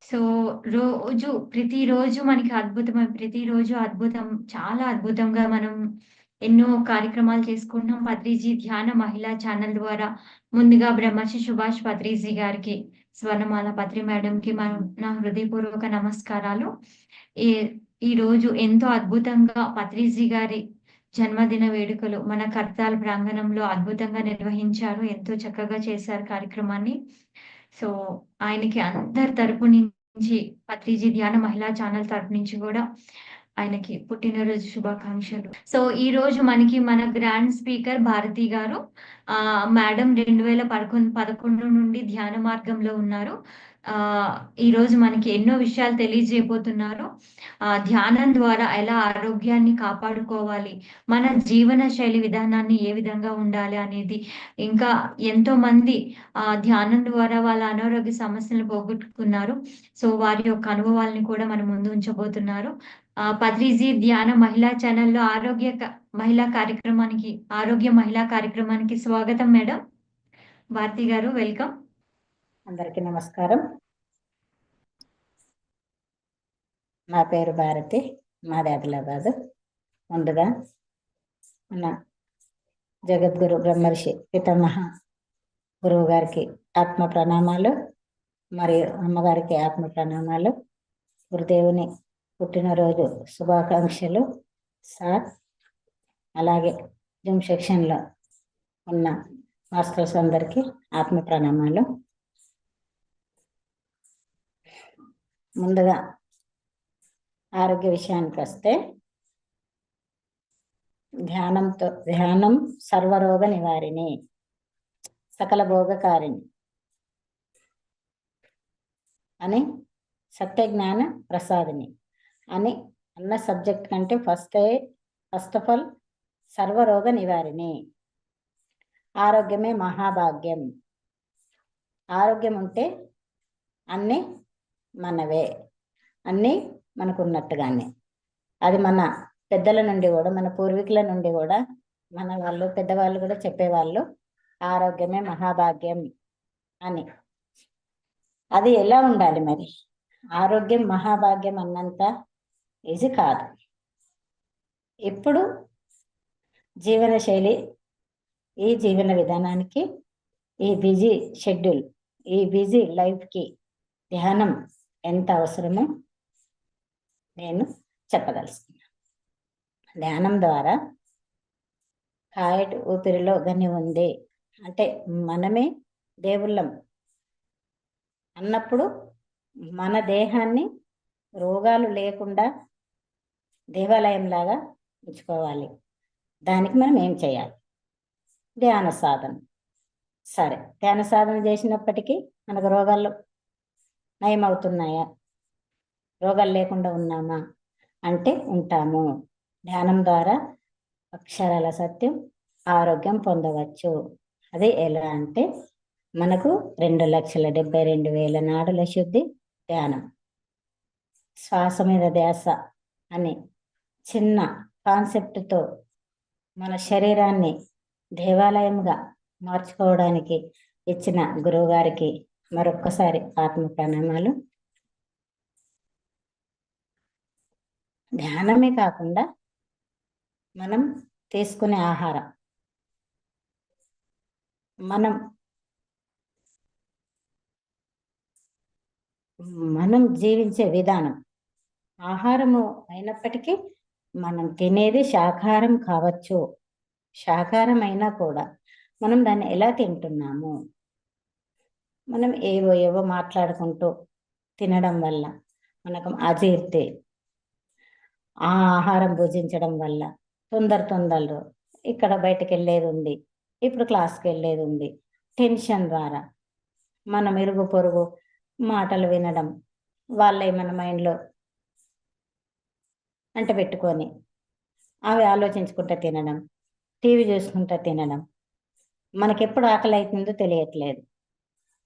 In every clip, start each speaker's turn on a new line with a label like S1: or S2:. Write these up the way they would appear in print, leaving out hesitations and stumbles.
S1: So, ప్రతిరోజు మనకి ప్రతిరోజు అద్భుతం, చాలా అద్భుతంగా మనం ఎన్నో కార్యక్రమాలు చేసుకుంటున్నాం. పత్రిజీ ధ్యాన మహిళా ఛానల్ ద్వారా ముందుగా బ్రహ్మర్షి సుభాష్ పత్రిజీ గారికి, స్వర్ణమాల పత్రి మేడంకి నా హృదయపూర్వక నమస్కారాలు. ఈ ఈరోజు ఎంతో అద్భుతంగా పత్రిజీ గారి జన్మదిన వేడుకలు మన కర్తాల్ ప్రాంగణంలో అద్భుతంగా నిర్వహించారు. ఎంతో చక్కగా చేశారు కార్యక్రమాన్ని. సో, ఆయనకి అందరి తరపు నుంచి పత్రిజీ ధ్యాన మహిళా ఛానల్ తరపు నుంచి గూడా ఆయనకి పుట్టినరోజు శుభాకాంక్షలు. సో, ఈరోజు మన గ్రాండ్ స్పీకర్ భారతి గారు మేడం 2011 నుండి ధ్యాన మార్గంలో ఉన్నారు. ఈరోజు మనకి ఎన్నో విషయాలు తెలియజేయబోతున్నారు. ధ్యానం ద్వారా ఎలా ఆరోగ్యాన్ని కాపాడుకోవాలి, మన జీవన శైలి విధానాన్ని ఏ విధంగా ఉండాలి అనేది, ఇంకా ఎంతోమంది ధ్యానం ద్వారా వాళ్ళ అనారోగ్య సమస్యలను పోగొట్టుకున్నారు. సో, వారి యొక్క అనుభవాలను కూడా మన ముందు ఉంచబోతున్నారు. పత్రిజీ ధ్యాన మహిళా ఛానల్‌లో ఆరోగ్య మహిళా కార్యక్రమానికి స్వాగతం మేడం. భారతి గారు వెల్కమ్.
S2: అందరికీ నమస్కారం. నా పేరు భారతి, మాది ఆదిలాబాద్. ముందుగా మన జగద్గురు బ్రహ్మర్షి పితామహ గురువు గారికి ఆత్మ ప్రణామాలు, మరియు అమ్మగారికి ఆత్మ ప్రణామాలు. గురుదేవుని పుట్టినరోజు శుభాకాంక్షలు సార్. అలాగే జూమ్ సెక్షన్లో ఉన్న మాస్టర్స్ అందరికీ ఆత్మ ప్రణామాలు. ముందుగా ఆరోగ్య విషయానికి వస్తే, ధ్యానం సర్వరోగ నివారిణి, సకల భోగకారిణి అని, సత్య జ్ఞాన ప్రసాదిని అని అన్న సబ్జెక్ట్ కంటే ఫస్ట్ ఆఫ్ ఆల్ సర్వరోగ నివారిణి. ఆరోగ్యమే మహాభాగ్యం. ఆరోగ్యం ఉంటే అన్నీ మనవే, అన్నీ మనకున్నట్టుగానే. అది మన పెద్దల నుండి కూడా, మన పూర్వీకుల నుండి కూడా, మన వాళ్ళు పెద్దవాళ్ళు కూడా చెప్పేవాళ్ళు, ఆరోగ్యమే మహాభాగ్యం అని. అది ఎలా ఉండాలి మరి? ఆరోగ్యం మహాభాగ్యం అన్నంత ఈజీ కాదు. ఇప్పుడు జీవన శైలి, ఈ జీవన విధానానికి, ఈ బిజీ షెడ్యూల్, ఈ బిజీ లైఫ్కి ధ్యానం ఎంత అవసరమో నేను చెప్పదలుచుకున్నాను. ధ్యానం ద్వారా హాయిట్ ఊపిరిలో గని ఉంది అంటే మనమే దేవుళ్ళం అన్నప్పుడు మన దేహాన్ని రోగాలు లేకుండా దేవాలయంలాగా ఉంచుకోవాలి. దానికి మనం ఏం చేయాలి? ధ్యాన సాధన. సరే, ధ్యాన సాధన చేసినప్పటికీ మనకు రోగాలు నయమవుతున్నాయా? రోగాలు లేకుండా ఉన్నామా అంటే ఉంటాము. ధ్యానం ద్వారా అక్షరాల సత్యం, ఆరోగ్యం పొందవచ్చు. అది ఎలా అంటే, మనకు 2,72,000 నాడుల శుద్ధి ధ్యానం. శ్వాస మీద ధ్యాస అనే చిన్న కాన్సెప్ట్తో మన శరీరాన్ని దేవాలయంగా మార్చుకోవడానికి ఇచ్చిన గురువు గారికి మరొక్కసారి ఆత్మ ప్రణామాలు. ధ్యానమే కాకుండా మనం తీసుకునే ఆహారం, మనం జీవించే విధానం, ఆహారము అయినప్పటికీ మనం తినేది శాకాహారం కావచ్చు. శాకాహారం అయినా కూడా మనం దాన్ని ఎలా తింటున్నాము? మనం ఏవో మాట్లాడుకుంటూ తినడం వల్ల మనకు అజీర్తి, ఆ ఆహారం భుజించడం వల్ల తొందరలో ఇక్కడ బయటకు వెళ్ళేది ఉంది, ఇప్పుడు క్లాస్కి వెళ్ళేది ఉంది, టెన్షన్ ద్వారా మనం ఇరుగు పొరుగు మాటలు వినడం, వాళ్ళే మన మైండ్లో అంట పెట్టుకొని అవి ఆలోచించుకుంటూ తినడం, టీవీ చూసుకుంటూ తినడం, మనకెప్పుడు ఆకలి అవుతుందో తెలియట్లేదు,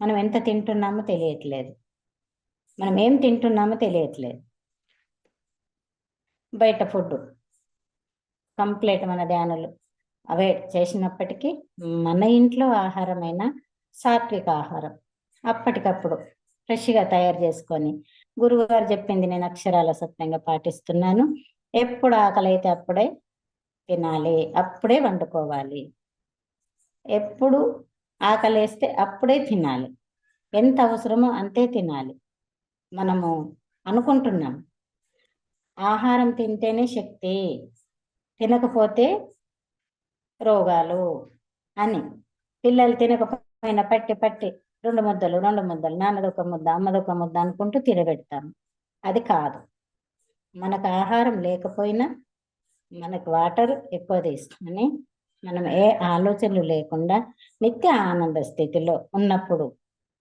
S2: మనం ఎంత తింటున్నామో తెలియట్లేదు, మనం ఏం తింటున్నామో తెలియట్లేదు. బయట ఫుడ్ కంప్లీట్ మన ధ్యానులు అవాయిడ్ చేసినప్పటికీ మన ఇంట్లో ఆహారమైన సాత్విక ఆహారం అప్పటికప్పుడు ఫ్రెష్గా తయారు చేసుకొని గురువుగారు చెప్పింది నేను అక్షరాల సత్యంగా పాటిస్తున్నాను. ఎప్పుడు ఆకలి అయితే అప్పుడే తినాలి, అప్పుడే వండుకోవాలి. ఎప్పుడు ఆకలేస్తే అప్పుడే తినాలి, ఎంత అవసరమో అంతే తినాలి. మనము అనుకుంటున్నాం ఆహారం తింటేనే శక్తి, తినకపోతే రోగాలు అని. పిల్లలు తినకపోయినా పట్టి పట్టి 2 ముద్దలు 2 ముద్దలు, నాన్నదొక ముద్ద అమ్మదొక ముద్ద అనుకుంటూ తినబెడతాము. అది కాదు. మనకు ఆహారం లేకపోయినా మనకు వాటర్ ఎక్కువ తీసుకొని మనం ఏ ఆలోచనలు లేకుండా నిత్య ఆనంద స్థితిలో ఉన్నప్పుడు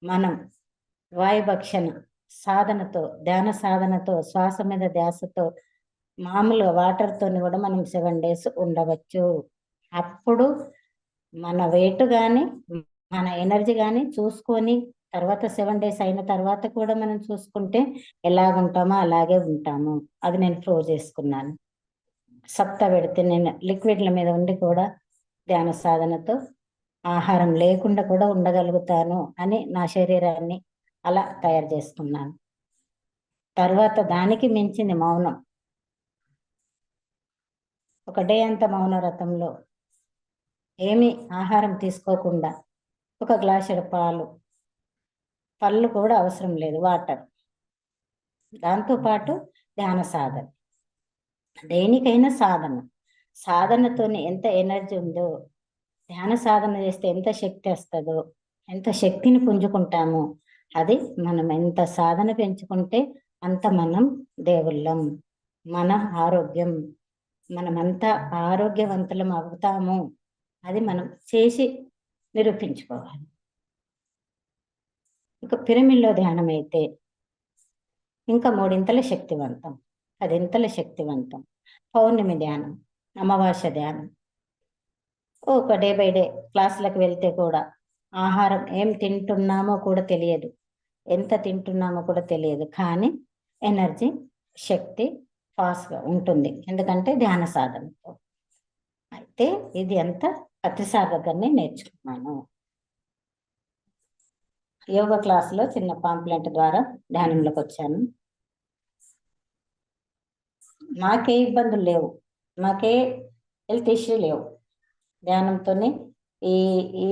S2: మనం వాయుభక్షణ సాధనతో, ధ్యాన సాధనతో, శ్వాస మీద ధ్యాసతో, మామూలుగా వాటర్తో కూడా మనం 7 days ఉండవచ్చు. అప్పుడు మన వెయిట్ కానీ మన ఎనర్జీ కానీ చూసుకొని తర్వాత 7 days అయిన తర్వాత కూడా మనం చూసుకుంటే ఎలాగుంటామో అలాగే ఉంటాము. అది నేను ప్రూవ్ చేసుకున్నాను. సప్త పెడితే నేను లిక్విడ్ల మీద ఉండి కూడా ధ్యాన సాధనతో ఆహారం లేకుండా కూడా ఉండగలుగుతాను అని నా శరీరాన్ని అలా తయారు చేసుకున్నాను. తర్వాత దానికి మించింది మౌనం. ఒక డే అంతా మౌన వ్రతంలో ఏమీ ఆహారం తీసుకోకుండా ఒక గ్లాసుడు పాలు, పళ్ళు కూడా అవసరం లేదు, వాటర్. దాంతోపాటు ధ్యాన సాధన. దేనికైనా సాధన, సాధనతోనే ఎంత ఎనర్జీ ఉందో, ధ్యాన సాధన చేస్తే ఎంత శక్తి వస్తుందో, ఎంత శక్తిని పుంజుకుంటామో, అది మనం ఎంత సాధన పెంచుకుంటే అంత మనం దేవుళ్ళం. మన ఆరోగ్యం, మనమంతా ఆరోగ్యవంతులం అవుతాము. అది మనం చేసి నిరూపించుకోవాలి. ఇక పిరమిడ్లో ధ్యానం అయితే ఇంకా 3 శక్తివంతం, 10 శక్తివంతం. పౌర్ణమి ధ్యానం, అమావాస్య ధ్యానం. ఒక డే బై డే క్లాసులకు వెళ్తే కూడా ఆహారం ఏం తింటున్నామో కూడా తెలియదు, ఎంత తింటున్నామో కూడా తెలియదు, కానీ ఎనర్జీ, శక్తి ఫాస్ట్గా ఉంటుంది, ఎందుకంటే ధ్యాన సాధనతో. అయితే ఇది అంతా ప్రతిసాగగానే నేర్చుకున్నాను. యోగా క్లాసులో చిన్న పాంప్లెంట్ ద్వారా ధ్యానంలోకి వచ్చాను. నాకే ఇబ్బందులు లేవు, నాకే హెల్త్ ఇష్యూ లేవు. ధ్యానంతోనే ఈ ఈ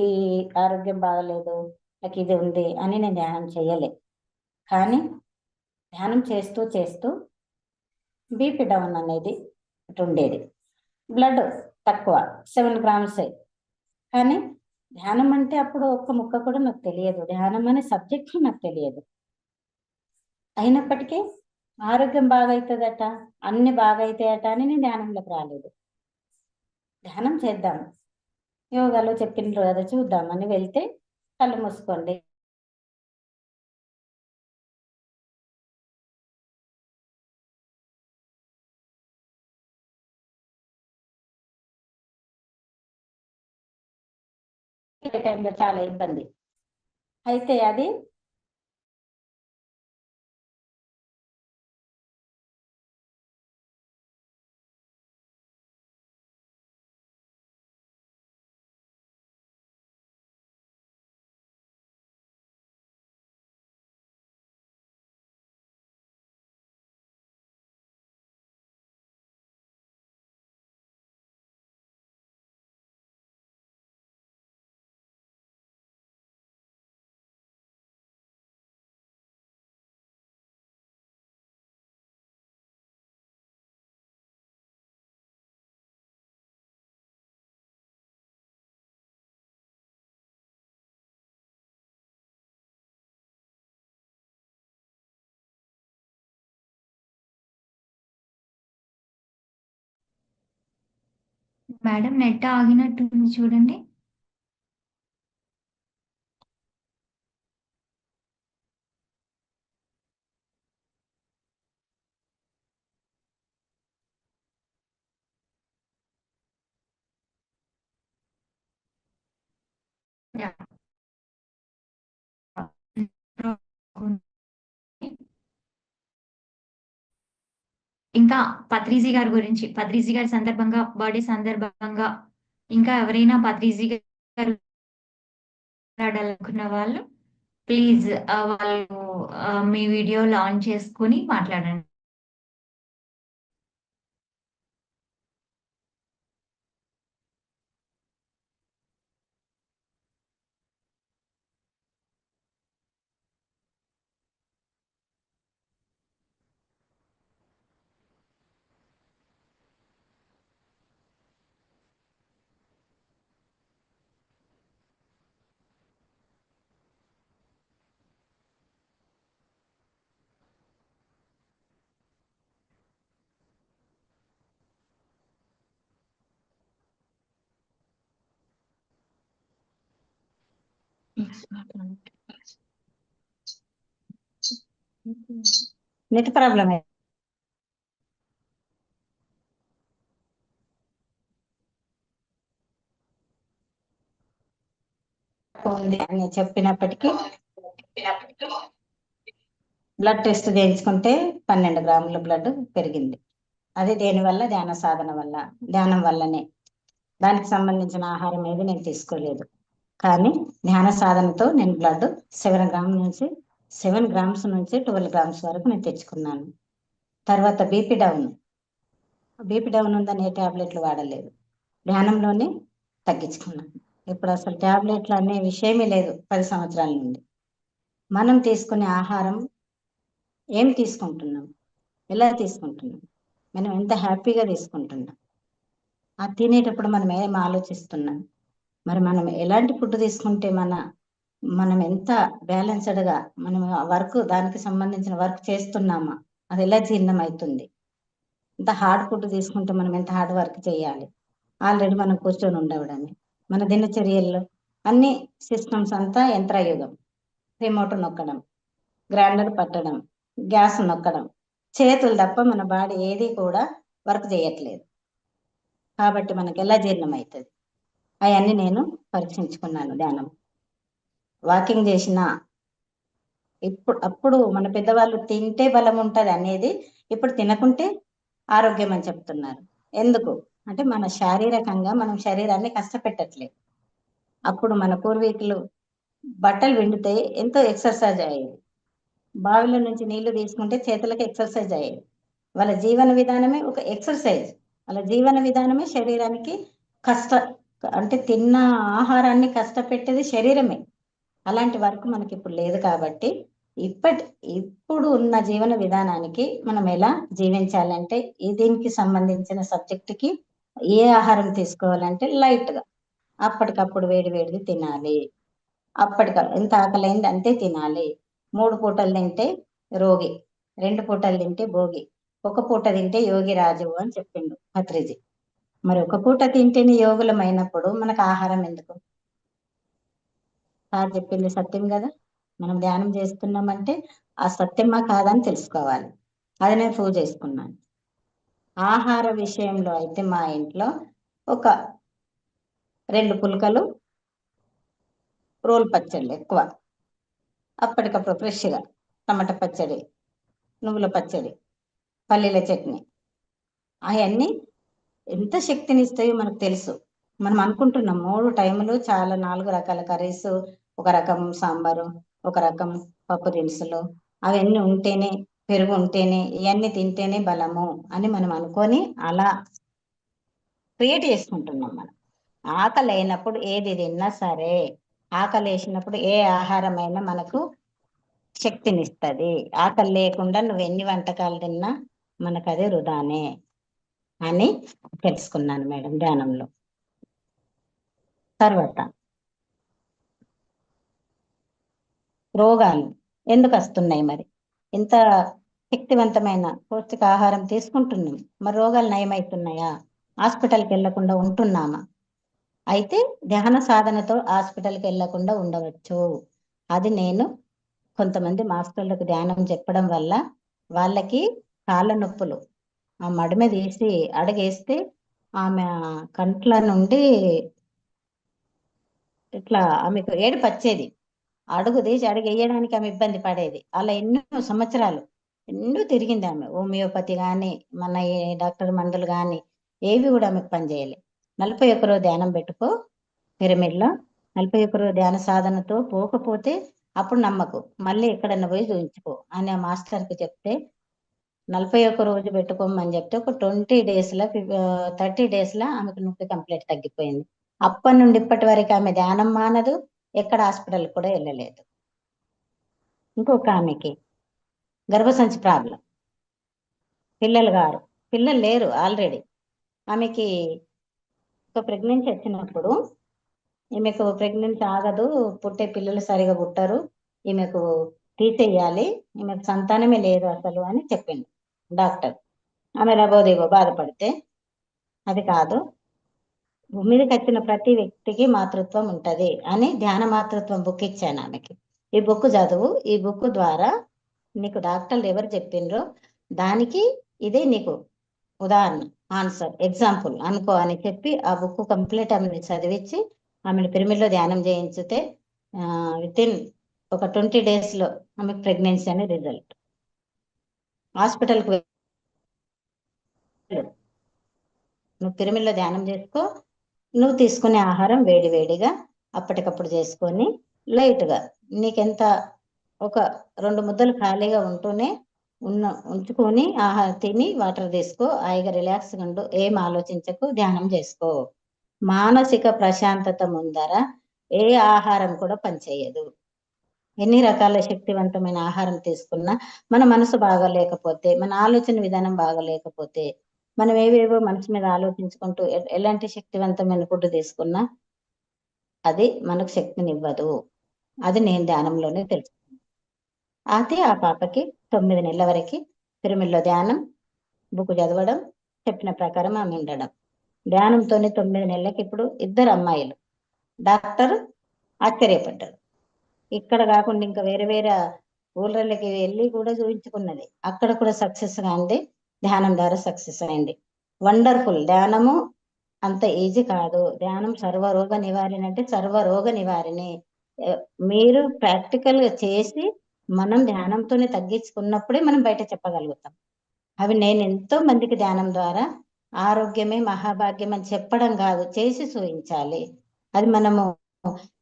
S2: ఆరోగ్యం బాగలేదు, నాకు ఇది ఉంది అని నేను ధ్యానం చేయలే. కానీ ధ్యానం చేస్తూ చేస్తూ బీపీ డౌన్ అనేది ఉండేది, బ్లడ్ తక్కువ 7 grams. కానీ ధ్యానం అంటే అప్పుడు ఒక్క ముక్క కూడా నాకు తెలియదు, ధ్యానం అనే సబ్జెక్ట్ నాకు తెలియదు. అయినప్పటికీ ఆరోగ్యం బాగవుతుందట, అన్ని బాగవుతాయట అని నేను ధ్యానంలోకి రాలేదు. ధ్యానం చేద్దాం, యోగాలో చెప్పిండ్రు కదా చూద్దామని వెళ్తే కళ్ళు మూసుకోండి, టైంలో చాలా ఇబ్బంది అయితే అది
S1: మేడం నెట్ ఆగినట్టుంది చూడండి. యా. ఇంకా పత్రిజీ గారి గురించి, పత్రిజీ గారి సందర్భంగా, బర్త్డే సందర్భంగా ఇంకా ఎవరైనా పత్రిజీ గారు మాట్లాడాలనుకున్న వాళ్ళు ప్లీజ్ వాళ్ళు మీ వీడియోలో ఆన్ చేసుకొని మాట్లాడండి.
S2: నెట్ ప్రాబ్లం ఉంది అని చెప్పినప్పటికీ బ్లడ్ టెస్ట్ చేయించుకుంటే 12 గ్రాముల బ్లడ్ పెరిగింది. అది దేని వల్ల? ధ్యాన సాధన వల్ల, ధ్యానం వల్లనే. దానికి సంబంధించిన ఆహారం ఏది నేను తీసుకోలేదు. కానీ ధ్యాన సాధనతో నేను బ్లడ్ 7 గ్రామ్స్ నుంచి 12 గ్రామ్స్ వరకు నేను తెచ్చుకున్నాను. తర్వాత బీపీ డౌన్ ఉందని ఏ టాబ్లెట్లు వాడలేదు. ధ్యానంలోనే తగ్గించుకున్నాను. ఇప్పుడు అసలు టాబ్లెట్లు అనే విషయమే లేదు. 10 సంవత్సరాల నుండి మనం తీసుకునే ఆహారం ఏం తీసుకుంటున్నాం, ఎలా తీసుకుంటున్నాం, మనం ఎంత హ్యాపీగా తీసుకుంటున్నాం, ఆ తినేటప్పుడు మనం ఏం ఆలోచిస్తున్నాం, మరి మనం ఎలాంటి ఫుడ్ తీసుకుంటే మనం ఎంత బ్యాలెన్స్డ్గా మనం వర్క్ దానికి సంబంధించిన వర్క్ చేస్తున్నామా, అది ఎలా జీర్ణం అవుతుంది. ఎంత హార్డ్ ఫుడ్ తీసుకుంటే మనం ఎంత హార్డ్ వర్క్ చేయాలి. ఆల్రెడీ మనం కూర్చొని ఉండవడమే. మన దినచర్యల్లో అన్ని సిస్టమ్స్ అంతా యంత్రయుగం. రిమోట్ నొక్కడం, గ్రైండర్ పట్టడం, గ్యాస్ నొక్కడం, చేతులు తప్ప మన బాడీ ఏది కూడా వర్క్ చేయట్లేదు. కాబట్టి మనకి ఎలా జీర్ణం అవుతుంది? అవన్నీ నేను పరీక్షించుకున్నాను. ధ్యానం వాకింగ్ చేసిన అప్పుడు మన పెద్దవాళ్ళు తింటే బలం ఉంటుంది అనేది ఇప్పుడు తినకుంటే ఆరోగ్యం అని చెప్తున్నారు. ఎందుకు అంటే మన శారీరకంగా మనం శరీరాన్ని కష్టపెట్టట్లేదు. అప్పుడు మన పూర్వీకులు బట్టలు విండితే ఎంతో ఎక్సర్సైజ్ అయ్యేది. బావిలో నుంచి నీళ్లు తీసుకుంటే చేతులకు ఎక్సర్సైజ్ అయ్యేది. వాళ్ళ జీవన విధానమే ఒక ఎక్సర్సైజ్. వాళ్ళ జీవన విధానమే శరీరానికి అంటే తిన్న ఆహారాన్ని కష్టపెట్టేది శరీరమే. అలాంటి వర్క్ మనకి ఇప్పుడు లేదు. కాబట్టి ఇప్పుడు ఉన్న జీవన విధానానికి మనం ఎలా జీవించాలంటే దీనికి సంబంధించిన సబ్జెక్టుకి ఏ ఆహారం తీసుకోవాలంటే లైట్గా, అప్పటికప్పుడు వేడిది తినాలి. ఎంత ఆకలైంది అంతే తినాలి. 3 పూటలు తింటే రోగి, 2 పూటలు తింటే భోగి, ఒక పూట తింటే యోగి రాజు అని చెప్పిండు పత్రిజీ. మరి ఒక పూట తింటేనే యోగులమైనప్పుడు మనకు ఆహారం ఎందుకు? సార్ చెప్పింది సత్యం కదా. మనం ధ్యానం చేస్తున్నామంటే ఆ సత్యమా కాదని తెలుసుకోవాలి. అది నేను ప్రూవ్ చేసుకున్నాను. ఆహార విషయంలో అయితే మా ఇంట్లో ఒక 2 పుల్కలు, రోల్ పచ్చళ్ళు ఎక్కువ, అప్పటికప్పుడు ఫ్రెష్గా టమాటా పచ్చడి, నువ్వుల పచ్చడి, పల్లీల చట్నీ, అవన్నీ ఎంత శక్తిని ఇస్తాయో మనకు తెలుసు. మనం అనుకుంటున్నాం 3 టైములు చాలా 4 రకాల కర్రీస్, ఒక రకం సాంబారు, ఒక రకం పప్పు దినుసులు, అవన్నీ ఉంటేనే, పెరుగు ఉంటేనే, ఇవన్నీ తింటేనే బలము అని మనం అనుకొని అలా క్రియేట్ చేసుకుంటున్నాం. మనం ఆకలి అయినప్పుడు ఏది తిన్నా సరే, ఆకలి వేసినప్పుడు ఏ ఆహారమైనా మనకు శక్తినిస్తుంది. ఆకలి లేకుండా నువ్వు ఎన్ని వంటకాలు తిన్నా మనకు అదే వృధానే అని తెలుసుకున్నాను మేడం ధ్యానంలో. తర్వాత రోగాలు ఎందుకు వస్తున్నాయి? మరి ఇంత శక్తివంతమైన పౌష్టికాహారం తీసుకుంటున్నాం, మరి రోగాలు నయమవుతున్నాయా? హాస్పిటల్కి వెళ్లకుండా ఉంటున్నామా? అయితే ధ్యాన సాధనతో హాస్పిటల్కి వెళ్లకుండా ఉండవచ్చు. అది నేను కొంతమంది మాస్టర్లకు ధ్యానం చెప్పడం వల్ల వాళ్ళకి కాళ్ళ నొప్పులు ఆ మడిమ తీసి అడుగేస్తే ఆమె కంట్ల నుండి ఇట్లా ఆమెకు ఏడుపు వచ్చేది. అడుగు తీసి అడుగు వేయడానికి ఆమె ఇబ్బంది పడేది. అలా ఎన్నో సంవత్సరాలు తిరిగింది ఆమె. హోమియోపతి కానీ మన ఈ డాక్టర్ మందులు కానీ ఏవి కూడా ఆమెకు పనిచేయలే. 41 రోజు ధ్యానం పెట్టుకో పిరమిడ్లో, 41 రోజు ధ్యాన సాధనతో పోకపోతే అప్పుడు నమ్మకు, మళ్ళీ ఎక్కడన్నా పోయి చూయించుకో అని ఆ మాస్టర్కి చెప్తే 41 రోజు పెట్టుకోమని చెప్తే ఒక 30 డేస్లో ఆమెకు నొప్పి కంప్లీట్ తగ్గిపోయింది. అప్పటి నుండి ఇప్పటి వరకు ఆమె ధ్యానం మానదు, ఎక్కడ హాస్పిటల్ కూడా వెళ్ళలేదు. ఇంకొక ఆమెకి గర్భసంచి ప్రాబ్లం, పిల్లలు లేరు ఆల్రెడీ. ఆమెకి ఒక ప్రెగ్నెన్సీ వచ్చినప్పుడు ఈమెకు ప్రెగ్నెన్సీ ఆగదు, పుట్టే పిల్లలు సరిగా పుట్టరు, ఈమెకు తీసేయాలి, ఈమెకు సంతానమే లేదు అసలు అని చెప్పిండు డాక్టర్. ఆమె లబోదిబో బాధపడితే, అది కాదు, భూమి మీదకి వచ్చిన ప్రతి వ్యక్తికి మాతృత్వం ఉంటది అని ధ్యాన మాతృత్వం బుక్ ఇచ్చాను ఆమెకి. ఈ బుక్ చదువు, ఈ బుక్ ద్వారా నీకు డాక్టర్లు ఎవరు చెప్పిండ్రో దానికి ఇదే నీకు ఉదాహరణ, ఆన్సర్, ఎగ్జాంపుల్ అనుకో అని చెప్పి ఆ బుక్ కంప్లీట్ ఆమెను చదివించి ఆమెను పిరమిడ్లో ధ్యానం చేయించితే వితిన్ ఒక 20 డేస్లో ఆమెకు ప్రెగ్నెన్సీ అని రిజల్ట్. హాస్పిటల్కి నువ్వు పిరమిడ్లో ధ్యానం చేసుకో, నువ్వు తీసుకునే ఆహారం వేడి వేడిగా అప్పటికప్పుడు చేసుకొని లైట్గా నీకెంత ఒక 2 ముద్దలు ఖాళీగా ఉంటూనే ఉంచుకొని ఆహారం తిని వాటర్ తీసుకో, హాయిగా రిలాక్స్గా ఉండు, ఏం ఆలోచించకు, ధ్యానం చేసుకో. మానసిక ప్రశాంతత ముందర ఏ ఆహారం కూడా పనిచేయదు. ఎన్ని రకాల శక్తివంతమైన ఆహారం తీసుకున్నా మన మనసు బాగలేకపోతే, మన ఆలోచన విధానం బాగలేకపోతే, మనం ఏవేవో మనసు మీద ఆలోచించుకుంటూ ఎలాంటి శక్తివంతమైన ఫుడ్ తీసుకున్నా అది మనకు శక్తినివ్వదు. అది నేను ధ్యానంలోనే తెలుసుకున్నాను. అయితే ఆ పాపకి 9 నెలల వరకు పిరమిడ్లో ధ్యానం, బుక్ చదవడం, చెప్పిన ప్రకారం ఆమె ఉండడం. ధ్యానంతోనే 9 నెలలకి ఇప్పుడు 2 అమ్మాయిలు. డాక్టర్ ఆశ్చర్యపడ్డారు. ఇక్కడ కాకుండా ఇంకా వేరే వేరే ఊళ్ళకి వెళ్ళి కూడా చూపించుకున్నది, అక్కడ కూడా సక్సెస్ కాంది, ధ్యానం ద్వారా సక్సెస్ అయింది. వండర్ఫుల్. ధ్యానము అంత ఈజీ కాదు. ధ్యానం సర్వరోగ నివారణ అంటే సర్వరోగ నివారణి. మీరు ప్రాక్టికల్ గా చేసి మనం ధ్యానంతోనే తగ్గించుకున్నప్పుడే మనం బయట చెప్పగలుగుతాం. అవి నేను ఎంతో మందికి ధ్యానం ద్వారా ఆరోగ్యమే మహాభాగ్యం అని చెప్పడం కాదు, చేసి చూపించాలి. అది మనము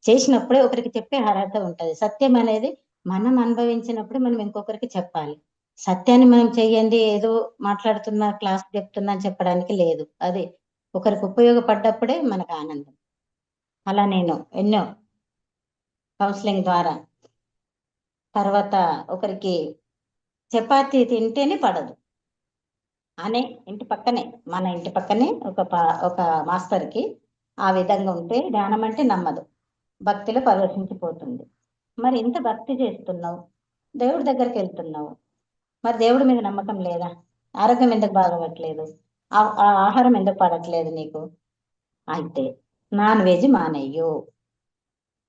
S2: చేసినప్పుడే ఒకరికి చెప్పే అర్హత ఉంటది. సత్యం అనేది మనం అనుభవించినప్పుడు మనం ఇంకొకరికి చెప్పాలి. సత్యాన్ని మనం చెయ్యండి, ఏదో మాట్లాడుతున్నా, క్లాస్ చెప్తున్నా అని చెప్పడానికి లేదు. అది ఒకరికి ఉపయోగపడ్డప్పుడే మనకు ఆనందం. అలా నేను ఎన్నో కౌన్సిలింగ్ ద్వారా, తర్వాత ఒకరికి చపాతీ తింటేనే పడదు అనే మన ఇంటి పక్కనే ఒక మాస్టర్కి ఆ విధంగా ఉంటే ధ్యానం అంటే నమ్మదు, భక్తిలో పరవశించిపోతుంది. మరి ఇంత భక్తి చేస్తున్నావు, దేవుడి దగ్గరికి వెళ్తున్నావు, మరి దేవుడి మీద నమ్మకం లేదా? ఆరోగ్యం ఎందుకు బాగోట్లేదు? ఆ ఆహారం ఎందుకు పడట్లేదు నీకు? అయితే నాన్ వెజ్ మానేయు.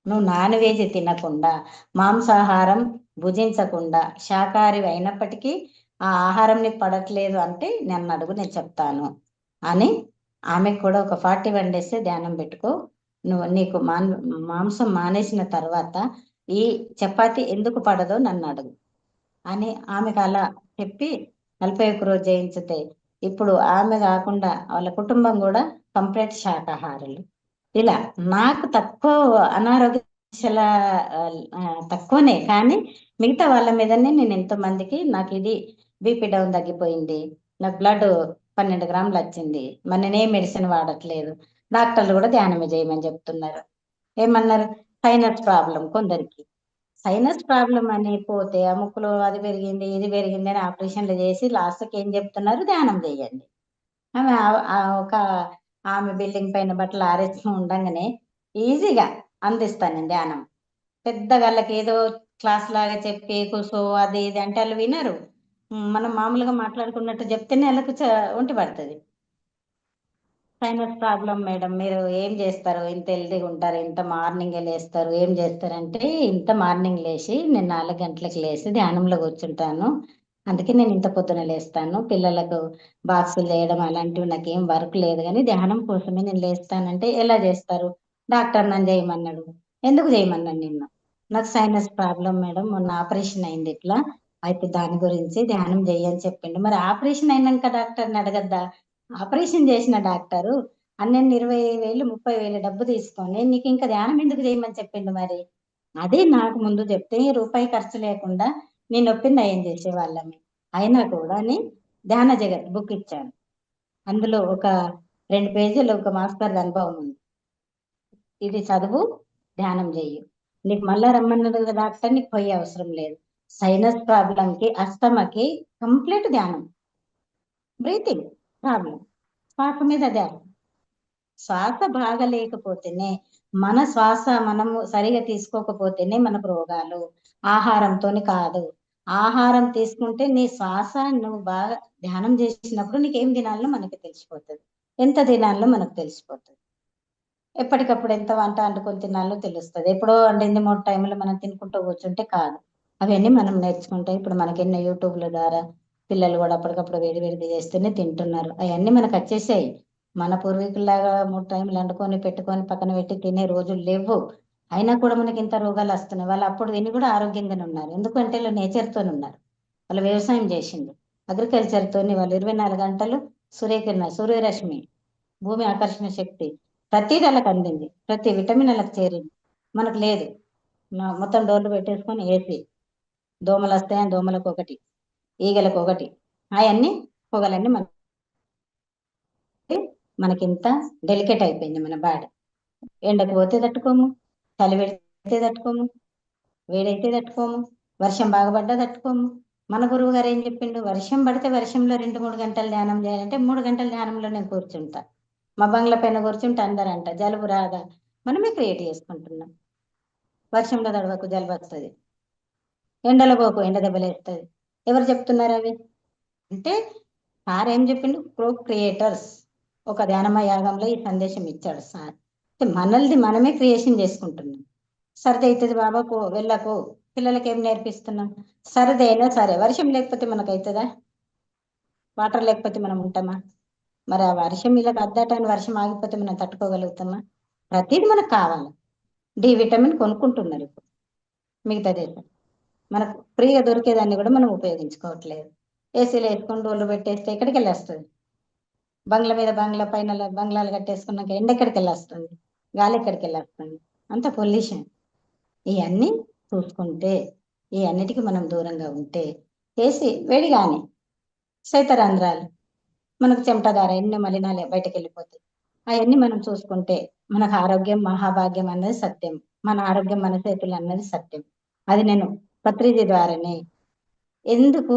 S2: నువ్వు నాన్ వెజ్ తినకుండా, మాంసాహారం భుజించకుండా శాకాహారి అయినప్పటికీ ఆ ఆహారం నీకు పడట్లేదు అంటే నన్ను అడుగు, నేను చెప్తాను అని ఆమెకు కూడా ఒక 41 డేస్ ధ్యానం పెట్టుకో. నీకు మాంసం మానేసిన తర్వాత ఈ చపాతి ఎందుకు పడదో నన్ను అడుగు అని ఆమెకు అలా చెప్పి 41 రోజు చేయించితే ఇప్పుడు ఆమె కాకుండా వాళ్ళ కుటుంబం కూడా కంప్లీట్ శాకాహారులు. ఇలా నాకు తక్కువ అనారోగ్య సమస్యల తక్కువనే, కానీ మిగతా వాళ్ళ మీదనే నేను ఎంతో మందికి నాకు ఇది బీపీ డౌన్ తగ్గిపోయింది, నాకు బ్లడ్ 12 గ్రాములు వచ్చింది, మరి నేనేం మెడిసిన్ వాడట్లేదు, డాక్టర్లు కూడా ధ్యానమే చేయమని చెప్తున్నారు. ఏమన్నారు? సైనస్ ప్రాబ్లం కొందరికి. సైనస్ ప్రాబ్లం అని పోతే ఆ ముక్కులో అది పెరిగింది ఇది పెరిగింది అని ఆపరేషన్లు చేసి లాస్ట్కి ఏం చెప్తున్నారు? ధ్యానం చేయండి. ఆమె ఒక ఆమె బిల్డింగ్ పైన బట్టలు ఆరేసి ఉండగానే ఈజీగా అందిస్తాను నేను ధ్యానం. పెద్దగాళ్ళకి ఏదో క్లాస్ లాగా చెప్పి కూసో అది ఇది అంటే వాళ్ళు వినరు. మనం మామూలుగా మాట్లాడుకున్నట్టు చెప్తేనే వాళ్ళకు ఒంటి పడుతుంది. సైనస్ ప్రాబ్లం మేడం, మీరు ఏం చేస్తారు, ఇంత హెల్తీగా ఉంటారు, ఇంత మార్నింగ్ లేస్తారు, ఏం చేస్తారంటే ఇంత మార్నింగ్ లేచి నేను 4 గంటలకు లేచి ధ్యానంలో కూర్చుంటాను, అందుకే నేను ఇంత పొద్దున లేస్తాను, పిల్లలకు బాక్సులు చేయడం అలాంటివి నాకు ఏం వర్క్ లేదు, కానీ ధ్యానం కోసమే నేను లేస్తానంటే ఎలా చేస్తారు? డాక్టర్ నన్ను చేయమన్నాడు. ఎందుకు చేయమన్నాను నిన్ను? నాకు సైనస్ ప్రాబ్లం మేడం, మొన్న ఆపరేషన్ అయింది ఇట్లా, అయితే దాని గురించి ధ్యానం చేయని చెప్పిండు. మరి ఆపరేషన్ అయినాక డాక్టర్ని అడగద్దా? ఆపరేషన్ చేసిన డాక్టరు అన్నెన్ని 20,000 30,000 డబ్బు తీసుకొని నీకు ఇంకా ధ్యానం ఎందుకు చేయమని చెప్పిండు మరి? అదే నాకు ముందు చెప్తే రూపాయి ఖర్చు లేకుండా నీ నొప్పిని నయం చేసేవాళ్ళమి. అయినా కూడా ధ్యాన జగత్ బుక్ ఇచ్చాను. అందులో ఒక 2 పేజీలు ఒక మాస్టర్ అనుభవం ఉంది. ఇది చదువు, ధ్యానం చెయ్యి. నీకు మళ్ళా రమ్మన్నది కదా డాక్టర్, నీకు పోయే అవసరం లేదు. సైనస్ ప్రాబ్లంకి, అస్తమాకి కంప్లీట్ ధ్యానం. బ్రీతింగ్ ప్రాబ్లం, శ్వాస మీద ధ్యానం. శ్వాస బాగలేకపోతేనే, మన శ్వాస మనము సరిగా తీసుకోకపోతేనే మనకు రోగాలు. ఆహారంతోని కాదు. ఆహారం తీసుకుంటే నీ శ్వాస నువ్వు బాగా ధ్యానం చేసినప్పుడు నీకేం తినాలో మనకు తెలిసిపోతుంది, ఎంత తినాలో మనకు తెలిసిపోతుంది. ఎప్పటికప్పుడు ఎంత వంట వండుకొని తినాలో తెలుస్తుంది. ఎప్పుడో వండింది 3 టైంలో మనం తినుకుంటూ కూర్చుంటే కాదు. అవన్నీ మనం నేర్చుకుంటే ఇప్పుడు మనకి ఎన్నో యూట్యూబ్ల ద్వారా పిల్లలు కూడా అప్పటికప్పుడు వేడి వేడిది చేస్తేనే తింటున్నారు. అవన్నీ మనకు వచ్చేసాయి. మన పూర్వీకుల్లాగా 3 టైంలు వండుకొని పెట్టుకొని పక్కన పెట్టి తినే రోజులు లేవు. అయినా కూడా మనకి ఇంత రోగాలు వస్తున్నాయి. వాళ్ళు అప్పుడు తిని కూడా ఆరోగ్యంగానే ఉన్నారు. ఎందుకంటే వాళ్ళు నేచర్తోనే ఉన్నారు. వాళ్ళు వ్యవసాయం చేసిండు. అగ్రికల్చర్తోని వాళ్ళు 24 గంటలు సూర్యరశ్మి, భూమి ఆకర్షణ శక్తి ప్రతిదీ వాళ్ళకి అందింది. ప్రతి విటమిన్ వాళ్ళకి చేరింది. మనకు లేదు. మొత్తం డోర్లు పెట్టేసుకొని ఏసీ. దోమలు వస్తాయని దోమలకు ఒకటి, ఈగలకు ఒకటి, అవన్నీ పొగలన్నీ మనకింత డెలికేట్ అయిపోయింది మన బాడీ. ఎండకు పోతే తట్టుకోము, చలి పెడితే తట్టుకోము, వేడైతే తట్టుకోము, వర్షం బాగా పడ్డా తట్టుకోము. మన గురువు గారు ఏం చెప్పిండు? వర్షం పడితే వర్షంలో 2-3 గంటలు ధ్యానం చేయాలంటే 3 గంటల ధ్యానంలో నేను కూర్చుంటా. మా బంగ్లా పైన కూర్చుంటే అందరంట జలుబు రాదా? మనమే క్రియేట్ చేసుకుంటున్నాం. వర్షంలో తడవకు జలుబు వస్తుంది, ఎండలో పోకు ఎండ దెబ్బలేస్తుంది. ఎవరు చెప్తున్నారు అవి? అంటే సార్ ఏం చెప్పిండు? క్రియేటర్స్ ఒక ధ్యానమ యాగంలో ఈ సందేశం ఇచ్చాడు సార్. మనల్ని మనమే క్రియేషన్ చేసుకుంటున్నాం. సర్ది అవుతుంది బాబా పో, వెళ్ళకు. పిల్లలకి ఏం నేర్పిస్తున్నాం? సర్ది అయినా సరే వర్షం లేకపోతే మనకు అవుతుందా? వాటర్ లేకపోతే మనం ఉంటామా? మరి ఆ వర్షం ఇలా అద్దాటాన్ని వర్షం ఆగిపోతే మనం తట్టుకోగలుగుతామా? ప్రతిదీ మనకు కావాలి. డి విటమిన్ కొనుక్కుంటున్నారు ఇప్పుడు మిగతా దేశం. మనకు ఫ్రీగా దొరికేదాన్ని కూడా మనం ఉపయోగించుకోవట్లేదు. ఏసీలో వేసుకొని డోర్లు పెట్టేస్తే ఎక్కడికి వెళ్ళొస్తుంది? బంగ్లా మీద బంగ్లా పైన బంగ్లాలు కట్టేసుకున్నాక ఎండ ఎక్కడికి వెళ్ళొస్తుంది? గాలి ఎక్కడికి వెళ్ళొస్తుంది? అంత పొల్యూషన్. ఇవన్నీ చూసుకుంటే, ఈ అన్నిటికీ మనం దూరంగా ఉంటే ఏసీ వేడి కానీ శైతరంధ్రాలు, మనకు చెమటదార ఎన్ని మలినాలు బయటకు వెళ్ళిపోతాయి. అవన్నీ మనం చూసుకుంటే మనకు ఆరోగ్యం మహాభాగ్యం అన్నది సత్యం. మన ఆరోగ్యం మన చేతులు అన్నది సత్యం. అది నేను పత్రిజీ ద్వారానే. ఎందుకు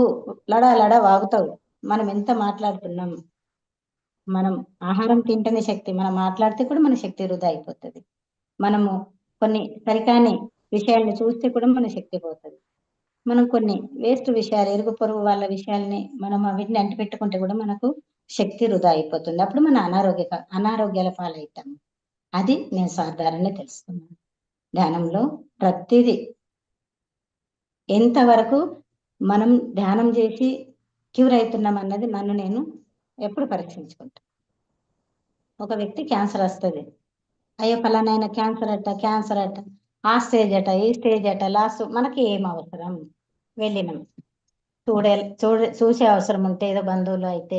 S2: లడా లడా వాగుతావు? మనం ఎంత మాట్లాడుతున్నాం? మనం ఆహారం తింటేనే శక్తి. మనం మాట్లాడితే కూడా మన శక్తి వృధా అయిపోతుంది. మనము కొన్ని సరికాని విషయాల్ని చూస్తే కూడా మన శక్తి పోతుంది. మనం కొన్ని వేస్ట్ విషయాలు, ఇరుగు పొరుగు వాళ్ళ విషయాల్ని మనం వీటిని అంటిపెట్టుకుంటే కూడా మనకు శక్తి వృధా అయిపోతుంది. అప్పుడు మన అనారోగ్యాల పాలవుతాము. అది నేను సాధారణంగా తెలుసుకున్నాను. ధ్యానంలో ప్రతిదీ ఎంతవరకు మనం ధ్యానం చేసి క్యూర్ అవుతున్నాం అన్నది నన్ను నేను ఎప్పుడు పరీక్షించుకుంటాను. ఒక వ్యక్తి క్యాన్సర్ వస్తుంది, అయ్యో ఫలానా క్యాన్సర్ అట, ఆ స్టేజ్ అట, ఈ స్టేజ్ అట, లాస్ట్ మనకి ఏం అవసరం? వెళ్ళినాం చూసే అవసరం ఉంటే ఏదో బంధువులు అయితే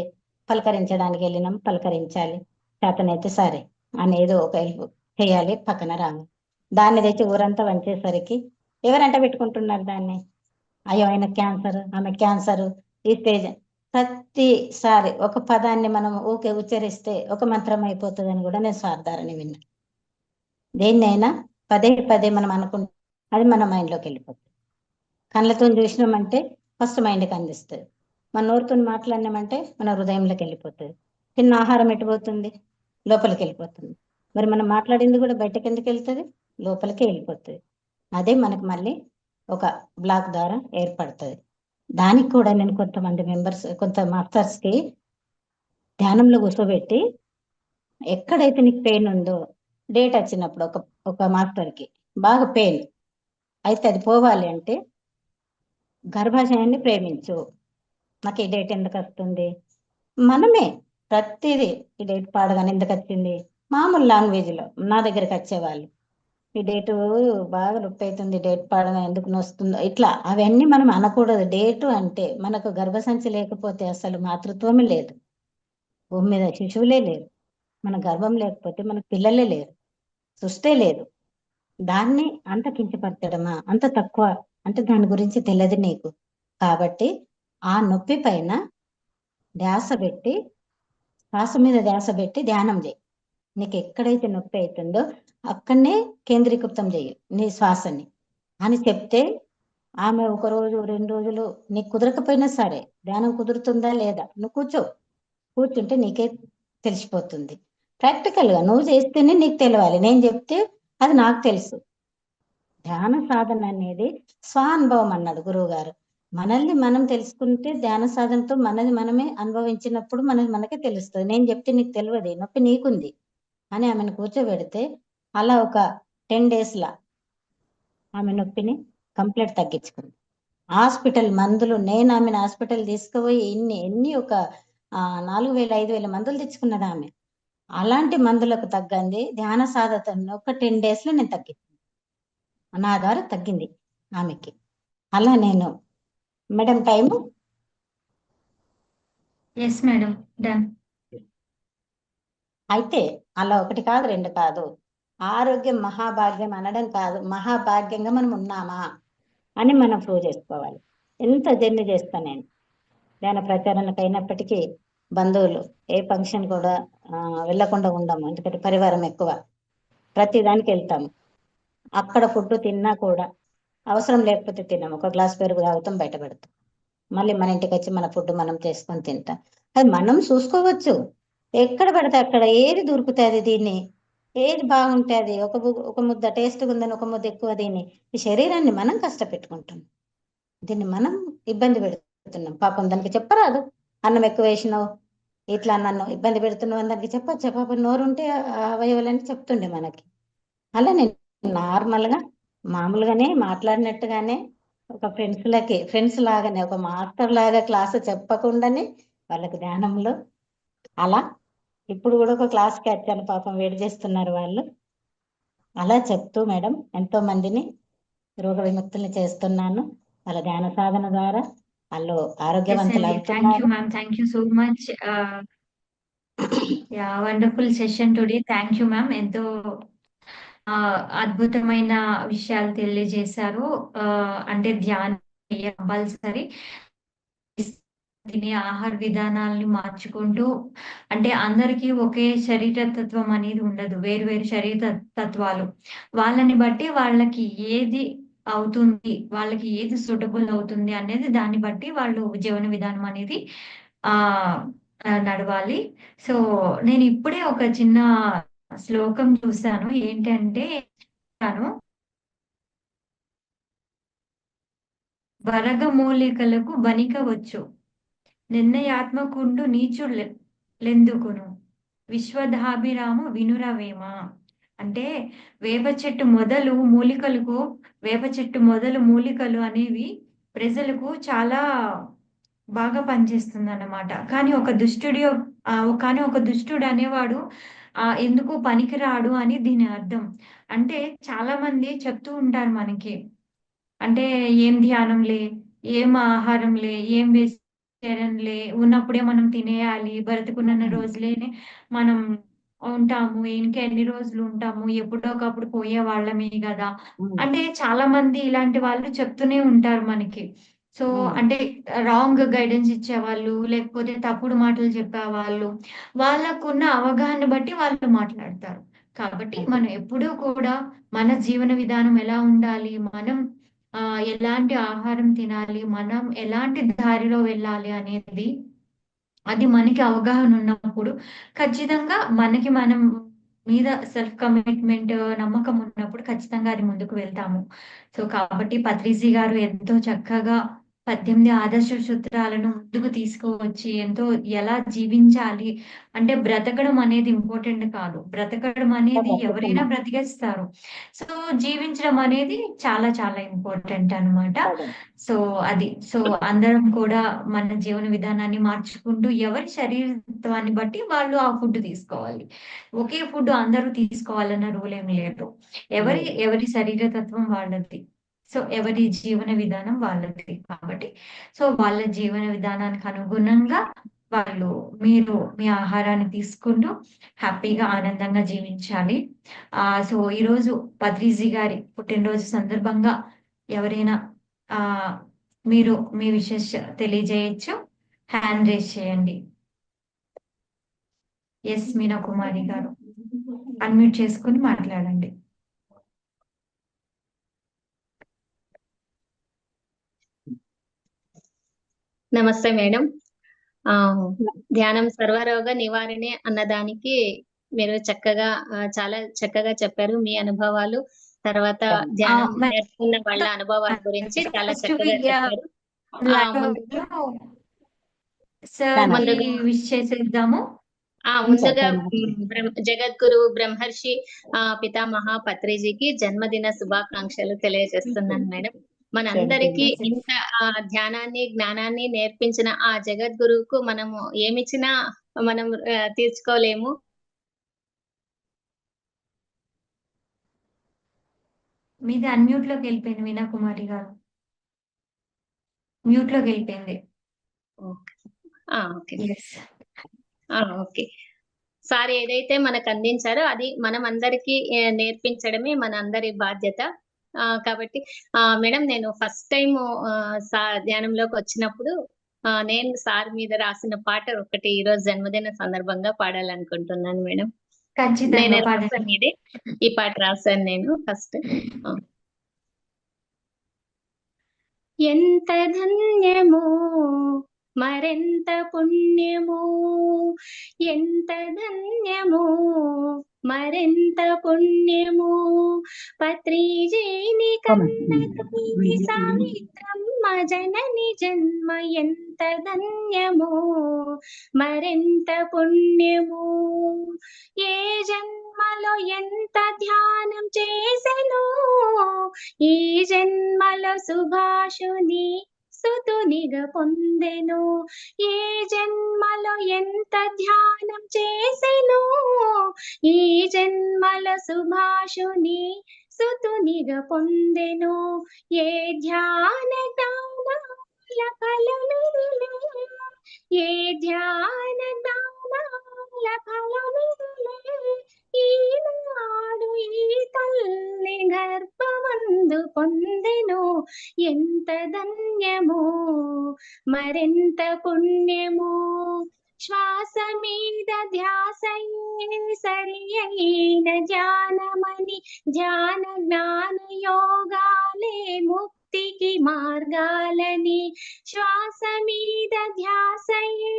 S2: పలకరించడానికి వెళ్ళినాం, పలకరించాలి. చేతనైతే సరే అని ఏదో ఒక హెల్ప్ చేయాలి, పక్కన రాము. దాన్ని తెచ్చి ఊరంతా వంచేసరికి ఎవరంట పెట్టుకుంటున్నారు దాన్ని? అయ్యో ఆయన క్యాన్సర్, ఆమె క్యాన్సర్, ఈ స్టేజ్. ప్రతిసారి ఒక పదాన్ని మనం ఊకే ఉచ్చరిస్తే ఒక మంత్రం అయిపోతుందని కూడా నేను సాధారణ విన్నా. దేన్నైనా పదే పదే మనం అనుకుంటే అది మన మైండ్లోకి వెళ్ళిపోతుంది. కళ్ళతో చూసినామంటే ఫస్ట్ మైండ్కి అందిస్తుంది. మన నోరుతో మాట్లాడినామంటే మన హృదయంలోకి వెళ్ళిపోతుంది. తిన్న ఆహారం ఎటుపోతుంది? లోపలికి వెళ్ళిపోతుంది. మరి మనం మాట్లాడింది కూడా బయటకు ఎందుకు వెళ్తుంది? లోపలికే వెళ్ళిపోతుంది. అదే మనకు మళ్ళీ ఒక బ్లాక్ ద్వారా ఏర్పడుతుంది. దానికి కూడా నేను కొంత మాస్టర్స్కి ధ్యానంలో కూర్చోబెట్టి ఎక్కడైతే నీకు పెయిన్ ఉందో డేట్ వచ్చినప్పుడు ఒక మాస్టర్కి బాగా పెయిన్ అయితే అది పోవాలి అంటే గర్భాశయాన్ని ప్రేమించు. నాకు ఈ డేట్ ఎందుకు వస్తుంది? మనమే ప్రతిదీ ఈ డేట్ పాడగానే ఎందుకు వచ్చింది? మామూలు లాంగ్వేజ్లో నా దగ్గరికి వచ్చేవాళ్ళు, ఈ డేటు బాగా నొప్పి అవుతుంది, డేట్ పాడగా ఎందుకు నొస్తుందో, ఇట్లా అవన్నీ మనం అనకూడదు. డేటు అంటే మనకు గర్భసంచి లేకపోతే అసలు మాతృత్వమే లేదు, భూమి మీద శిశువులే లేరు. మన గర్భం లేకపోతే మనకు పిల్లలే లేరు, సృష్టే లేదు. దాన్ని అంత కించపరచడమా, అంత తక్కువ అంటే దాని గురించి తెలియదు నీకు. కాబట్టి ఆ నొప్పి పైన ధ్యాస పెట్టి, శ్వాస మీద ధ్యాస పెట్టి ధ్యానం చేయి. నీకు ఎక్కడైతే నొప్పి అవుతుందో అక్కడనే కేంద్రీకృతం చెయ్యి నీ శ్వాసని అని చెప్తే, ఆమె 1 రోజు 2 రోజులు నీకు కుదరకపోయినా సరే, ధ్యానం కుదురుతుందా లేదా నువ్వు కూర్చో. కూర్చుంటే నీకే తెలిసిపోతుంది. ప్రాక్టికల్గా నువ్వు చేస్తేనే నీకు తెలవాలి. నేను చెప్తే అది నాకు తెలుసు. ధ్యాన సాధన అనేది స్వానుభవం అన్నాడు గురువు గారు. మనల్ని మనం తెలుసుకుంటే ధ్యాన సాధనతో మనది మనమే అనుభవించినప్పుడు మనది మనకే తెలుస్తుంది. నేను చెప్తే నీకు తెలియదు, నొప్పి నీకుంది అని ఆమెను కూర్చోబెడితే అలా ఒక 10 days లా ఆమె నొప్పిని కంప్లీట్ తగ్గించుకుంది. హాస్పిటల్ మందులు, నేను ఆమెను హాస్పిటల్ తీసుకుపోయి ఎన్ని ఒక 4,000 5,000 మందులు తెచ్చుకున్నది ఆమె. అలాంటి మందులకు తగ్గంది ధ్యాన సాధన ఒక 10 days లో నేను తగ్గింది. నా ద్వారా తగ్గింది ఆమెకి. అలా నేను madam time
S1: yes madam, done.
S2: అయితే అలా 1 కాదు 2 కాదు, ఆరోగ్యం మహాభాగ్యం అనడం కాదు, మహాభాగ్యంగా మనం ఉన్నామా అని మనం ప్రూవ్ చేసుకోవాలి. ఎంత జర్నీ చేస్తా నేను ధ్యాన ప్రచారణకు అయినప్పటికీ బంధువులు ఏ ఫంక్షన్ కూడా వెళ్ళకుండా ఉండము. ఎందుకంటే పరివారం ఎక్కువ, ప్రతి దానికి వెళ్తాము. అక్కడ ఫుడ్ తిన్నా కూడా అవసరం లేకపోతే తిన్నాము. ఒక గ్లాస్ పెరుగు తాగుతాం, బయట పెడతాం. మళ్ళీ మన ఇంటికి వచ్చి మన ఫుడ్ మనం చేసుకొని తింటాం. అది మనం చూసుకోవచ్చు. ఎక్కడ పడితే అక్కడ ఏది దొరుకుతుంది, దీన్ని ఏది బాగుంటే అది ఒక ముద్ద టేస్ట్గా ఉందని ఒక ముద్ద ఎక్కువ తిని ఈ శరీరాన్ని మనం కష్టపెట్టుకుంటాం. దీన్ని మనం ఇబ్బంది పెడుతున్నాం. పాపం దానికి చెప్పరాదు, అన్నం ఎక్కువ వేసినావు, ఇట్లా నన్ను ఇబ్బంది పెడుతున్నావు అని దానికి చెప్పొచ్చా? పాపం నోరుంటే అవయవాలని చెప్తుండే మనకి. అలా నేను నార్మల్గా మామూలుగానే మాట్లాడినట్టుగానే ఒక ఫ్రెండ్స్ లాగానే ఒక మాస్టర్ లాగా క్లాసు చెప్పకుండానే వాళ్ళకి ధ్యానంలో అలా ఇప్పుడు కూడా ఒక క్లాస్కి వచ్చాను, పాపం వెయిట్ చేస్తున్నారు వాళ్ళు. అలా చెప్తూ మేడం ఎంతో మందిని రోగ విముక్తుల్ని చేస్తున్నాను. వాళ్ళ ధ్యాన సాధన ద్వారా వాళ్ళు ఆరోగ్యవంతులు
S1: థ్యాంక్ యూ
S2: అవుతున్నారు.
S1: Ma'am, thank you so much. Yeah, wonderful session today. Thank you ma'am, ఎంతో అద్భుతమైన విషయాలు తెలియజేశారు. అంటే ధ్యానం కంపల్సరీ, తినే ఆహార విధానాల్ని మార్చుకుంటూ, అంటే అందరికీ ఒకే శరీర తత్వం అనేది ఉండదు. వేరు వేరు తత్వాలు. వాళ్ళని బట్టి వాళ్ళకి ఏది అవుతుంది, వాళ్ళకి ఏది సూటబుల్ అవుతుంది అనేది దాన్ని బట్టి వాళ్ళు జీవన విధానం అనేది నడవాలి. సో నేను ఇప్పుడే ఒక చిన్న శ్లోకం చూసాను. ఏంటంటే వరగమూలికలకు బనికవచ్చు, నిర్ణయాత్మకుండు లెందుకును, విశ్వధాభిరామ వినురవేమ. అంటే వేప చెట్టు మొదలు మూలికలు అనేవి ప్రజలకు చాలా బాగా పనిచేస్తుంది అన్నమాట. కానీ ఒక దుష్టుడు అనేవాడు ఎందుకు పనికిరాడు అని దీని అర్థం. అంటే చాలా మంది చెప్తూ ఉంటారు మనకి, అంటే ఏం ధ్యానంలే, ఏం ఆహారంలే, ఏం వెజిటేరియన్లే, ఉన్నప్పుడే మనం తినేయాలి, బ్రతికున్న రోజులేనే మనం ఉంటాము, ఇంకెన్ని రోజులు ఉంటాము, ఎప్పుడో ఒకప్పుడు పోయే వాళ్ళమే కదా. అంటే చాలా మంది ఇలాంటి వాళ్ళు చెప్తూనే ఉంటారు మనకి. సో అంటే రాంగ్ గైడెన్స్ ఇచ్చేవాళ్ళు, లేకపోతే తప్పుడు మాటలు చెప్పేవాళ్ళు, వాళ్ళకున్న అవగాహన బట్టి వాళ్ళు మాట్లాడతారు. కాబట్టి మనం ఎప్పుడూ కూడా మన జీవన విధానం ఎలా ఉండాలి, మనం ఎలాంటి ఆహారం తినాలి, మనం ఎలాంటి దారిలో వెళ్ళాలి అనేది, అది మనకి అవగాహన ఉన్నప్పుడు ఖచ్చితంగా మనకి మనం మీద సెల్ఫ్ కమిట్మెంట్, నమ్మకం ఉన్నప్పుడు ఖచ్చితంగా అది ముందుకు వెళ్తాము. సో కాబట్టి పత్రిజీ గారు ఎంతో చక్కగా 18 ఆదర్శ సూత్రాలను ముందుకు తీసుకువచ్చి ఎంతో ఎలా జీవించాలి, అంటే బ్రతకడం అనేది ఇంపార్టెంట్ కాదు, బ్రతకడం అనేది ఎవరైనా బ్రతికేస్తారు. సో జీవించడం అనేది చాలా చాలా ఇంపార్టెంట్ అన్నమాట. సో అందరం కూడా మన జీవన విధానాన్ని మార్చుకుంటూ ఎవరి శరీరత్వాన్ని బట్టి వాళ్ళు ఆ ఫుడ్ తీసుకోవాలి. ఒకే ఫుడ్ అందరూ తీసుకోవాలన్న రూల్ ఏమి లేదు. ఎవరి శరీర తత్వం వాళ్ళది. సో ఎవరి జీవన విధానం వాళ్ళది కాబట్టి, సో వాళ్ళ జీవన విధానానికి అనుగుణంగా మీరు మీ ఆహారాన్ని తీసుకుంటూ హ్యాపీగా ఆనందంగా జీవించాలి. సో ఈరోజు పత్రిజీ గారి పుట్టినరోజు సందర్భంగా ఎవరైనా ఆహ్, మీరు మీ విషెస్ తెలియజేయొచ్చు. హ్యాండ్ రైజ్ చేయండి. ఎస్ మీనా కుమారి గారు. అన్మ్యూట్ చేసుకొని మాట్లాడండి.
S3: నమస్తే మేడం. ఆ ధ్యానం సర్వరోగ నివారణే అన్నదానికి మీరు చక్కగా చాలా చక్కగా చెప్పారు మీ అనుభవాలు. తర్వాత ధ్యానం నేర్చుకున్న వాళ్ళ అనుభవాల గురించి చాలా చక్కగా చెప్పారు. ముందుగా
S1: సార్ విష్ చేసేద్దాము.
S3: ముందుగా జగద్గురు బ్రహ్మర్షి పితామహ పత్రిజీకి జన్మదిన శుభాకాంక్షలు తెలియజేస్తున్నాను మేడం. మనందరికీ ఇంత ధ్యానాన్ని జ్ఞానాన్ని నేర్పించిన ఆ జగద్గురువుకు మనము ఏమిచ్చినా మనం తీర్చుకోలేము.
S1: మీది అన్మ్యూట్ లోకి వెళ్ళిపోయింది మీనా కుమారి గారు. మ్యూట్ లోకి వెళ్ళిపోయింది.
S3: ఓకే. సార్ ఏదైతే మనకు అందించారో అది మనం అందరికీ నేర్పించడమే మన అందరి బాధ్యత. కాబట్టి మేడం నేను ఫస్ట్ టైం ధ్యానంలోకి వచ్చినప్పుడు నేను సార్ మీద రాసిన పాట ఒకటి ఈరోజు జన్మదిన సందర్భంగా పాడాలనుకుంటున్నాను మేడం.
S1: ఖచ్చితంగా
S3: రాసాను ఇది. ఈ పాట రాశాను నేను ఫస్ట్. ఎంత ధన్యమో మరెంత పుణ్యమో, ఎంత ధన్యమో మరెంత పుణ్యమో, పత్రిజీని కన్న తల్లి సావిత్రమ్మ జనని జన్మ ఎంత ధన్యమో మరెంత పుణ్యమో. ఏ జన్మలో ఎంత ధ్యానం చేసెనో, ఈ జన్మలో సుభాషుని సుతునిగా పొందెను. ఏ జన్మలో ఎంత ధ్యానం చేసెను, ఈ జన్మలో సుభాషుని సుతునిగా పొందెను. ఏ ధ్యాన జ్ఞానాల ఫలమిదిలే, ఏ ధ్యాన జ్ఞానాల ఫలమిదిలే, ఈనాడు ఈ తల్లి గర్భమందు పొందెను. ఎంత ధన్యమో మరెంత పుణ్యమో. శ్వాస మీద ధ్యాసయే సరి అయిన ధ్యానమని, ధ్యాన జ్ఞాన యోగాలే ముక్తికి మార్గాలని. శ్వాస మీద ధ్యాసయే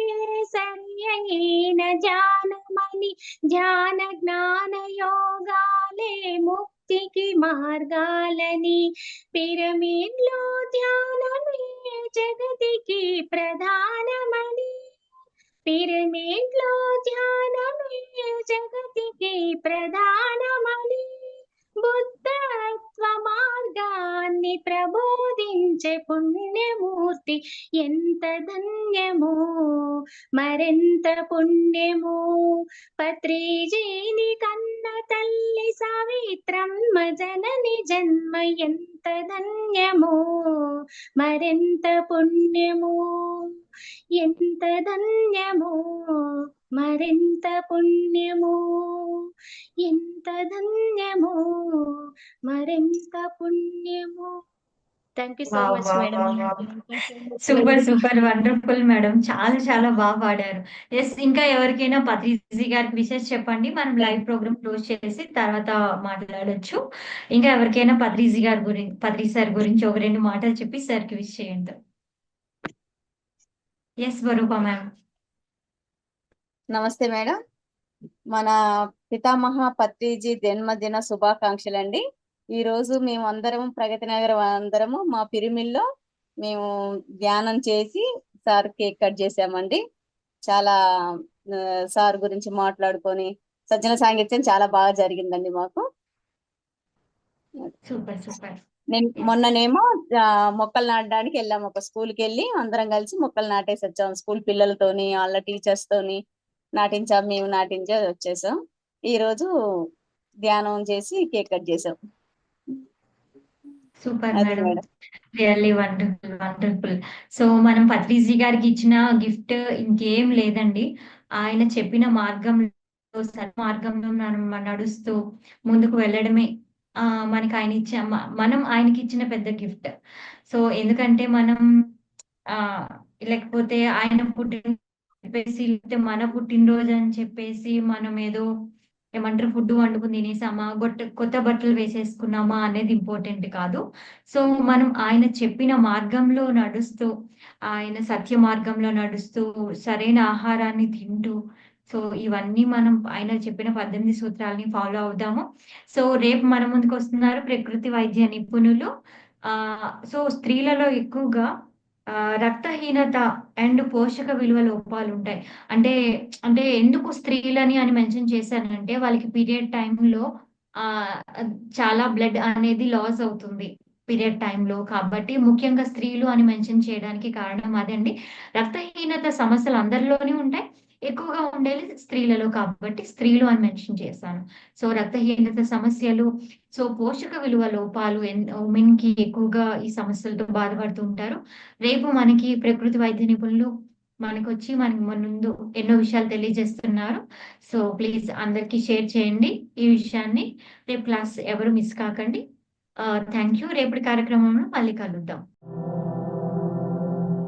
S3: సరి అయిన ధ్యానమని, ధ్యాన జ్ఞాన యోగాలే ముక్తికి మార్గాలని. పిరమిడ్లో ధ్యానమే జగతికి ప్రధానమని, పిరమిడ్లో ధ్యానమే జగతికి ప్రధానమని, బుద్ధత్వ మార్గాన్ని ప్రబోధించే పుణ్యమూర్తి ఎంత ధన్యమో మరెంత పుణ్యమో. పత్రిజీని కన్న తల్లి సావిత్రమ్మ జనని జన్మ ఎంత ధన్యమో మరెంత పుణ్యమో, ఎంత ధన్యమో మరెంత పుణ్యమో, ఎంత ధన్యమో మరెంత పుణ్యమో. Thank you so much madam.
S1: Super wonderful madam. చాలా బాగా పాడారు. ఎస్ ఇంకా ఎవరికైనా పత్రిజీ గారికి విషెస్ చెప్పండి. మనం లైవ్ ప్రోగ్రామ్ క్లోజ్ చేసి తర్వాత మాట్లాడొచ్చు. ఇంకా ఎవరికైనా పత్రి సార్ గురించి ఒక 2 మాటలు చెప్పి సార్కి విష్ చేయండి. ఎస్ స్వరూప మ్యామ్.
S4: నమస్తే మేడం. మన పితామహ పత్రిజీ జన్మదిన శుభాకాంక్షలండి. ఈ రోజు మేము అందరం ప్రగతి నగర్ అందరము మా పిరిమిల్లో మేము ధ్యానం చేసి సార్ కేక్ కట్ చేసామండి. చాలా సార్ గురించి మాట్లాడుకొని సజ్జన సాంగత్యం చాలా బాగా జరిగిందండి మాకు.
S1: సూపర్.
S4: మొన్ననేమో మొక్కలు నాటడానికి వెళ్ళాము. ఒక స్కూల్కి వెళ్ళి అందరం కలిసి మొక్కలు నాటేసి వచ్చాము. స్కూల్ పిల్లలతోని వాళ్ళ టీచర్స్ తోని నాటించాం, మేము నాటించే వచ్చేసాం. ఈ రోజు ధ్యానం చేసి కేక్ కట్ చేసాం.
S1: సూపర్
S4: అది
S1: madam.
S4: Madam.
S1: Really wonderful, wonderful. So మనం పత్రిజీ గారికి ఇచ్చిన గిఫ్ట్ ఇంకేం లేదండి. ఆయన చెప్పిన మార్గంలో, సన్మార్గంలో మనం నడుస్తూ ముందుకు వెళ్ళడమే మనకి ఆయన ఇచ్చే మనం ఆయనకి ఇచ్చిన పెద్ద గిఫ్ట్. సో ఎందుకంటే మనం లేకపోతే ఆయన చెప్పేసి, లేకపోతే మన పుట్టినరోజు అని చెప్పేసి మనం ఏదో ఏమంటారు ఫుడ్ వండుకుని తినేసామా, కొత్త బట్టలు వేసేసుకున్నామా అనేది ఇంపార్టెంట్ కాదు. సో మనం ఆయన చెప్పిన మార్గంలో నడుస్తూ, ఆయన సత్య మార్గంలో నడుస్తూ, సరైన ఆహారాన్ని తింటూ, సో ఇవన్నీ మనం ఆయన చెప్పిన 18 సూత్రాలని ఫాలో అవుదాము. సో రేపు మన ముందుకు వస్తున్నారు ప్రకృతి వైద్య నిపుణులు. సో స్త్రీలలో ఎక్కువగా రక్తహీనత అండ్ పోషక విలువ లోపాలు ఉంటాయి. అంటే అంటే ఎందుకు స్త్రీలని అని మెన్షన్ చేశానంటే వాళ్ళకి పీరియడ్ టైంలో ఆహ్, చాలా బ్లడ్ అనేది లాస్ అవుతుంది పీరియడ్ టైంలో. కాబట్టి ముఖ్యంగా స్త్రీలు అని మెన్షన్ చేయడానికి కారణం అదండి. రక్తహీనత సమస్యలు అందరిలోనే ఉంటాయి. ఎక్కువగా ఉండేది స్త్రీలలో కాబట్టి స్త్రీలు అని మెన్షన్ చేశాను. సో రక్తహీనత సమస్యలు, సో పోషక విలువ లోపాలు ఉమెన్‌కి ఎక్కువగా ఈ సమస్యలతో బాధపడుతూ ఉంటారు. రేపు మనకి ప్రకృతి వైద్య నిపుణులు మనకొచ్చి మనకి ముందు ఎన్నో విషయాలు తెలియజేస్తున్నారు. సో ప్లీజ్ అందరికీ షేర్ చేయండి ఈ విషయాన్ని. రేపు క్లాస్ ఎవరు మిస్ కాకండి. Thank you. రేపటి కార్యక్రమంలో మళ్ళీ కలుద్దాం.